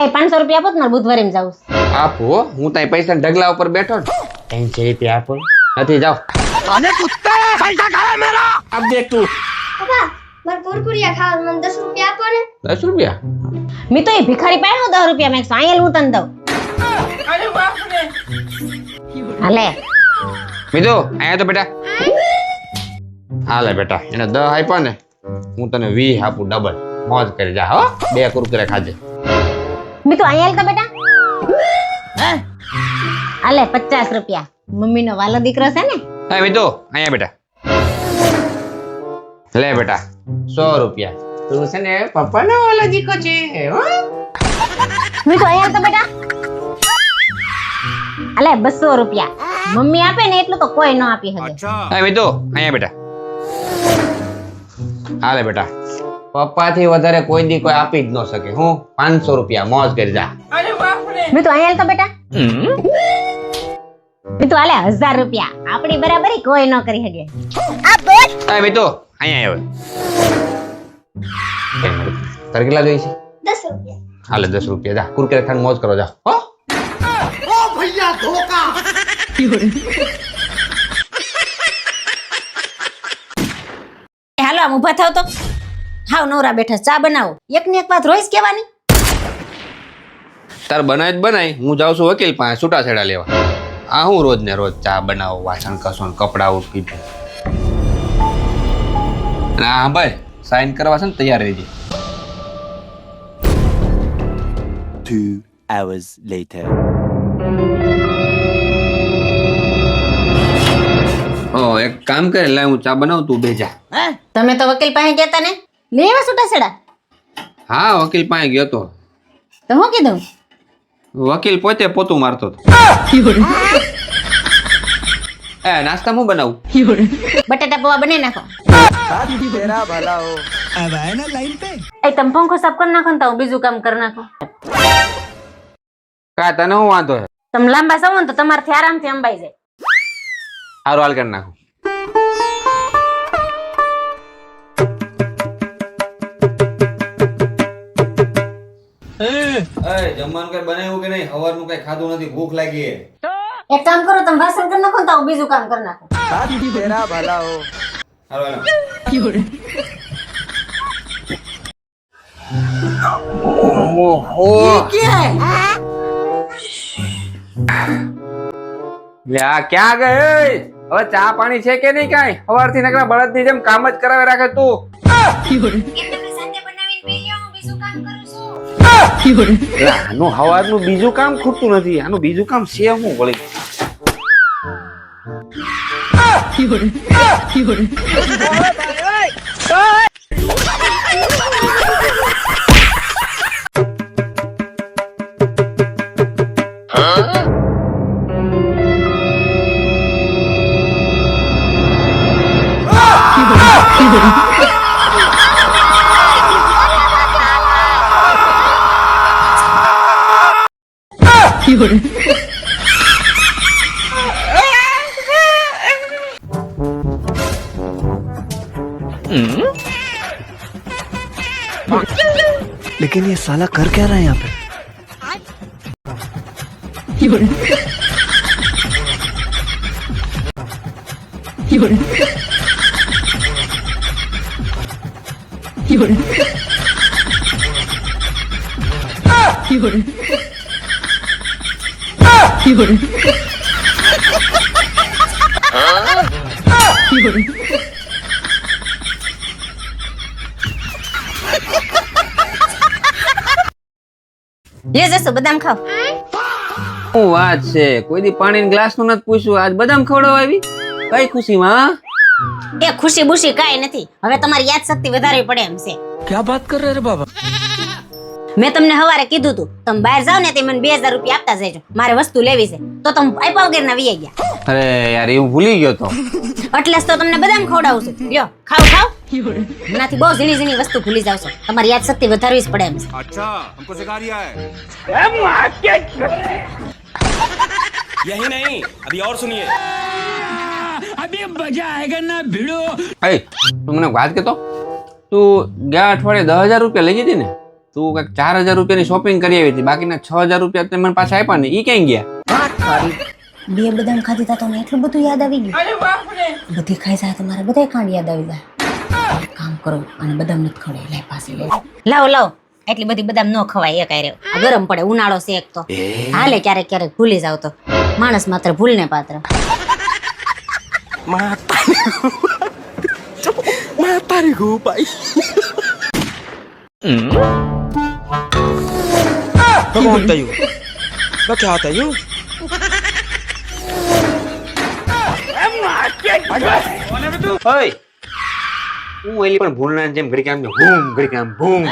500 રૂપિયા આપો, મારે બુધવારે એમ જાવું છે. આપો, હું તાઈ પૈસા ઢગલા ઉપર બેઠો ને. 300 રૂપિયા આપો. નથી જાઓ. अरे कुत्ते पैसा खाया मेरा। આપ દેખ તું. પપ્પા મારે કુરકુરિયા ખાવા, મને 10 રૂપિયા આપો ને. 10 રૂપિયા? મેં તો એ ભિખારી પાસે 10 રૂપિયા માંગશું, અહીંયા હું તને દઉં. હાલે મીતુ, અહીંયા તો બેટા. હાલે બેટા, એને 10 આપ્યા ને, હું તને 20 આપું ડબલ. મોજ કરી જા હો. 2 કુરકુરે ખાજે. મેં તો અહીંયા તો બેટા. હાલે 50 રૂપિયા. મમ્મીનો વાલો દીકરો છે ને. હા મીતુ, અહીંયા બેટા. લે બેટા 100 રૂપિયા. તું છે ને પપ્પાનો વાલો દીકરો છે હો. મેં તો અહીંયા તો બેટા. હાલે 200 રૂપિયા. મમ્મી આપે ને એટલું તો કોઈ ન આપી શકે. હા મીતુ, અહીંયા બેટા. હાલે બેટા, પપ્પાથી વધારે કોઈ દી કોઈ આપી જ ન શકે. હું 500 રૂપિયા. મોજ કરી જા. મેં તો અહીંયા તો બેટા. મેં તો હાલે 1000 રૂપિયા. આપણી બરાબરી કોઈ ન કરી શકે. હા મીતુ, અહીંયા આવે. તારે કેટલા જોઈએ છે? 10 રૂપિયા. હાલે 10 રૂપિયા. જા કુરકુરે ખાન મોજ કરો. જા હો. ओ भैया धोखा। હાલો આમ ઊભા થાવ તો. હાવ નવરા બેઠા ચા બનાવો. એકની એક વાત રોજ કહેવાની. તાર બનાય જ બનાય. હું જાઉં છું વકીલ પાસે છૂટાછેડા લેવા. આ હું રોજ ને રોજ ચા બનાવો, વાસણ કસો ને કપડા ઉટકી. અને હા ભાઈ, સાઈન કરવા છે ને તૈયાર રહેજે. 2 hours later. એક કામ કરે, લાય હું ચા બનાવું, તું બેજા. તમે તો વકીલ પાસે ગયા તા ને, લેવા છૂટાછેડા. હા વકીલ પાસે ગયો તો. તો હું કીધું? વકીલ પોતે પોતું મારતો હતો. એ નાસ્તા હું બનાવું? બટાટા પૌવા બનાવી નાખો. तेरा भला हो। अब आए ना लाइन पे। એ તમે પંખો સાફ કરી નાખો ને તો હું બીજું કામ કરી નાખો. કા તને હું વાંધો છે? તમે લાંબા સવો ને તો તમારથી આરામથી અંબાઈ જાય. સારું હાલ કરી નાખું. જમવાનું કઈ બનાવ્યું કે નહીં? સવારનું કઈ ખાધું નથી, ભૂખ લાગી. એક કામ કરો, તમે વાસણ કરી નાખો ને તો હું બીજું કામ કરી નાખો. तेरा भला हो। સારું હાલો. લે આ ક્યાં ગઈ? હવે ચા પાણી છે કે નહીં? કાંઈ સવારથી નકરા બળદની જેમ કામ જ કરાવે રાખે તું. આનું સવારનું બીજું કામ ખૂટતું નથી. આનું બીજું કામ છે હું વળી. लेकिन ये साला कर क्या रहा है यहाँ पे? લે જશો બદામ ખાવ. શું વાત છે? કોઈ દી પાણીના ગ્લાસ નું નથી પૂછ્યું, આજ બદામ ખવડાવવા આવી? કઈ ખુશીમાં? એ ખુશી બુશી કાંઈ નથી. હવે તમારી યાદ શક્તિ વધારવી પડે એમ છે. क्या बात कर रहे रे बाबा? મેં તમને હવારે કીધું તું તમે બહાર જાવ ને તે મને 2000 રૂપિયા આપતા જજો, મારે વસ્તુ લેવી છે. તો તમે આપ્યા વગર ના વી ગયા. અરે યાર, એવું ભૂલી ગયો તો. એટલે જ તો તમને બદામ ખવડાવું છું. લ્યો ખાવ ખાવ. એનાથી બહુ ઝીણી ઝીણી વસ્તુ ભૂલી જાવ છો. તમારી યાદ શક્તિ વધારવી જ પડે એમ છે. अच्छा हमको सिखा रिया है। यही नहीं अभी और सुनिए। अभी मजा आएगा ना भिड़ो। એ તું મને વાત કેતો, તું ગયા અઠવાડિયે 10,000 રૂપિયા લઈ ગઈ હતી ને? તું કઈક 4000 રૂપિયાની શોપિંગ કરી આવી હતી, બાકીના 6000 રૂપિયા તે મને પાછા આપ્યા ને, ઈ ક્યાં ગયા? બે બદામ ખાધી તા તો મને એટલું બધું યાદ આવી ગયું. બધી ખાઈ જાય તો મારે બધાય ખાંડ યાદ આવી જાય. એક કામ કરો અને બદામ નથી ખવડાય, લે પાસે લે. લાવ એટલી બધી બદામ ન ખવાય એક આરે. આ ગરમ પડે, ઉનાળો છે એક તો. હાલે ક્યારેક ક્યારેક ભૂલી જાવ તો. માણસ માત્ર ભૂલને પાત્ર. Cómo te ayudo? ¿No qué te ayudo? ઓય હું એલી પણ ભૂલના જેમ ઘડી કામ ભૂમ ઘડી કામ ભૂમ.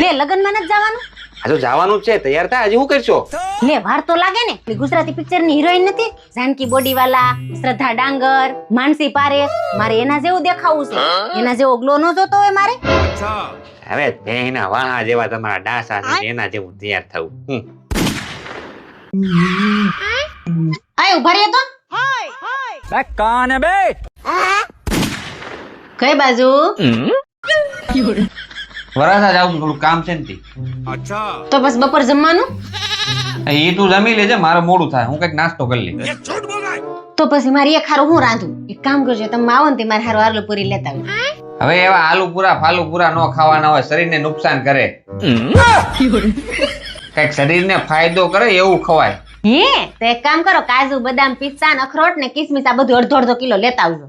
લે લગનમાં નથી જવાનું? આ તો જવાનું જ છે, તૈયાર થા. હજી શું કરશો? લે વાર તો લાગે ને. પેલી ગુજરાતી પિક્ચર ની હિરોઈન નથી જાનકી બોડીવાલા, શ્રદ્ધા ડાંગર, માનસી પારેખ? મારે એના જેવું દેખાવું છે. એના જેવો ગ્લો નો જોતો હોય મારે. હવે એના વાહા જેવા તમારા ડાસા છે, એના જેવું તૈયાર થવું. આય ઉભા રહે તો. कौन है बे? કઈ બાજુ? વરાસા જાવ થોડું કામ છે ને. તો બસ બપોર જમવાનું? એ તું જમી લેજે, મારે મોડું થાય. હું કઈક નાસ્તો કરી લઈ. તો પછી મારી એક હારું હું રાંધું? એક કામ કરજો, તમે આવો ને તે મારે હારું આલુ પૂરી લેતા આવો. હવે એવા આલુ પૂરા ફાલુ પૂરા ન ખાવાના હોય, શરીરને નુકસાન કરે. કઈક શરીરને ફાયદો કરે એવું ખવાય. હે તો એક કામ કરો, કાજુ બદામ પિસ્તા ને અખરોટ ને કિસમિસ આ બધું અડધો કિલો લેતા આવજો.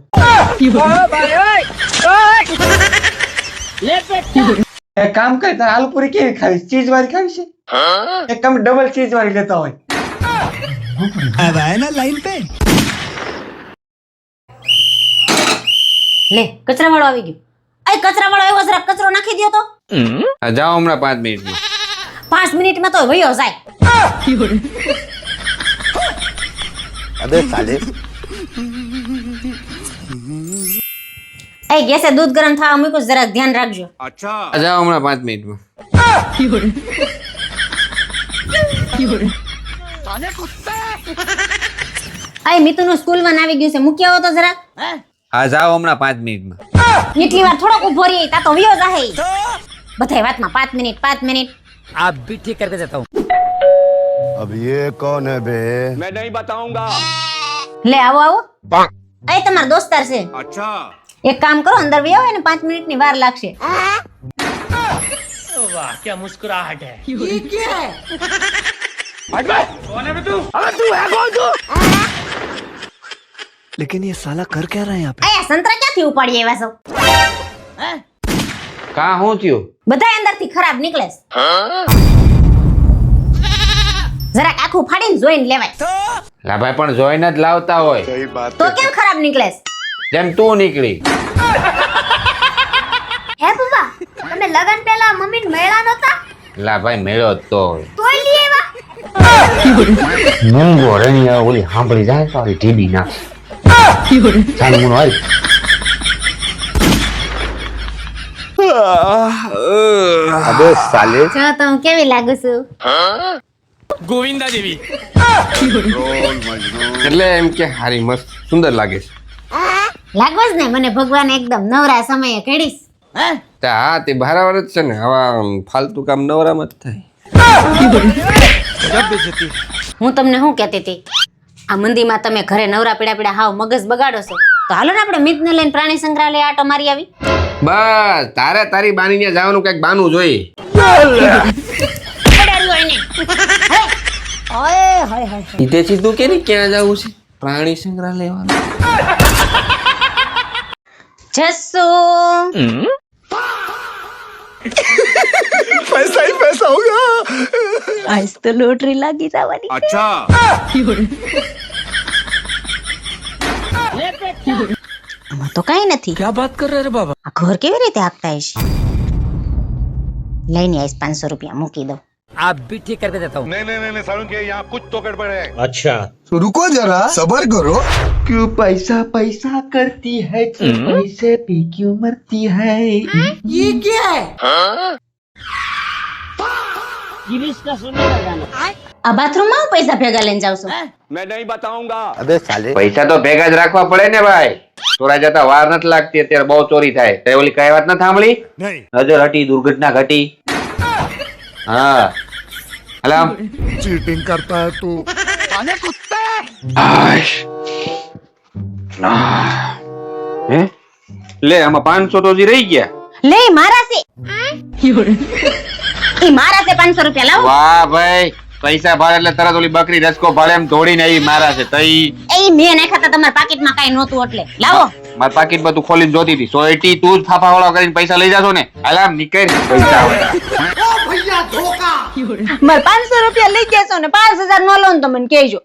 एक काम कर, तार आलू पूरी केवी खावी? चीज वाली खावी छे? एक काम डबल चीज वाली लेता होय. अब आया ना लाइन पे. લે કચરા વાળો આવી ગયો. અય કચરા વાળો આવ્યો, જરા કચરો નાખી દ્યો તો. જાઓ હમણાં 5 મિનિટમાં. 5 મિનિટમાં તો વયો જાય. अबे साले. એ ગેસે દૂધ ગરમ થવા મૂક્યું, જરાક ધ્યાન રાખજો. જાઓ હમણાં 5 મિનિટમાં. આ મિતુનું સ્કૂલમાં આવી ગયું છે, મૂકી આવો તો જરાક. હા જાઓ હમણાં 5 મિનિટમાં. એટલી વાર થોડોક ઉભો રહી, તા તો વયો જાહે. બધાય વાતમાં 5 મિનિટ 5 મિનિટ. आप भी ठीक करके देता हूँ. अब ये कौन है बे? मैं नहीं बताऊंगा. લે આવો આવો. એ તમારો દોસ્તાર છે. अच्छा. એક કામ કરો, અંદર વયો આવો ને 5 મિનિટની વાર લાગશે. वाह क्या मुस्कुराहट है. ये क्या है? हट बे. कौन है बे तू? अबे तू है कौन तू? लेकिन ये साला कर क्या रहा है यहाँ पे? આયા સંતરા ક્યાંથી ઉપાડી આવ્યા છો? કા શું થયું? બધાય અંદરથી ખરાબ નીકળે છે. જરાક આખું ફાડીને જોઈને લેવાય. લા ભાઈ પણ જોઈને જ લાવતા હોય, તો કેમ ખરાબ નીકળે છે? જેમ તું નીકળી. હે પપ્પા, તમે લગન પહેલા મમ્મીને મળ્યા નહોતા? લા ભાઈ મેળ્યો જ તો હોય. તોય લઈ આવ્યા? મૂંગો રણિયા ઓલી સાંભળી જાય તો આવી ઢીબી નાખ. ચાલ મુનો હાલ. अबे साले. જો તો હું કેવી લાગુ છું? गोविंदा देवी. એટલે એમ કે હારી મસ્ત સુંદર લાગે છે. લાગો જ ને, મને ભગવાન એકદમ નવરા સમયે કડીશ. હા તે બરાબર જ છે ને, આવા ફાલતુ કામ નવરામાં જ થાય. હું તમને શું કહેતી હતી, આ મંદીમાં તમે ઘરે નવરા પીડા પીડા હાવ મગજ બગાડો છો, તો હાલો ને આપણે મિતને લઈને પ્રાણી સંગ્રહાલય આટો મારી આવી. બસ તારે તારી બાનીને જવાનું કઈક બાનું જોઈએ. સીધે સીધું કે ક્યાં જવું છે? પ્રાણી સંગ્રહાલય વાળું. જસ્સુ पैसा ही पैसा होगा. આજ તો લોટરી લાગી જવાની. अच्छा. આમાં તો કઈ નથી. क्या बात कर रहे रे बाबा? આ ઘર કેવી રીતે આપતા હશે? લઈને આવીશ, 500 રૂપિયા મૂકી દઉં. आप भी ठीक करके देता हूँ. तो रुको जरा सबर करो. क्यों पैसा पैसा करती है, पैसे पे क्यों मरती है? ये क्या है? આ બાથરૂમમાં હું પૈસા ભેગા લઈને જાઉં છું? मैं नहीं बताऊंगा. अबे साले. પૈસા તો ભેગા જ રાખવા પડે ને ભાઈ. ચોરા જતા વાર નથી લાગતી, અત્યારે બહુ ચોરી થાય. તે ઓલી કઈ વાત ન સાંભળી? નજર હટી દુર્ઘટના ઘટી. હા હાલ આમ चीटिंग करता है तू આશ. હે લે આમાં 500 તો હજી રહી ગયા. લે મારા છે ઈ મારા છે 500 રૂપિયા લાવો. વાહ ભાઈ પૈસા ભાડે એટલે તરત ઓલી બકરી રસકો ભાડે એમ દોડીને આવી મારા છે તઈ એ મેં નાખ્યા તા તમારા પાકીટમાં કાઈ નહોતું એટલે લાવો. મારા પાકીટમાં તું ખોલીને જોતી હતી સોયટી તું જ ફાફા વાળો કરીને પૈસા લઈ જાશો ને હાલ આમ નીકળ પૈસા આવતા. મારે 500 રૂપિયા લઈ ગયા છો ને 5000 નો લોન તો મને કહેજો.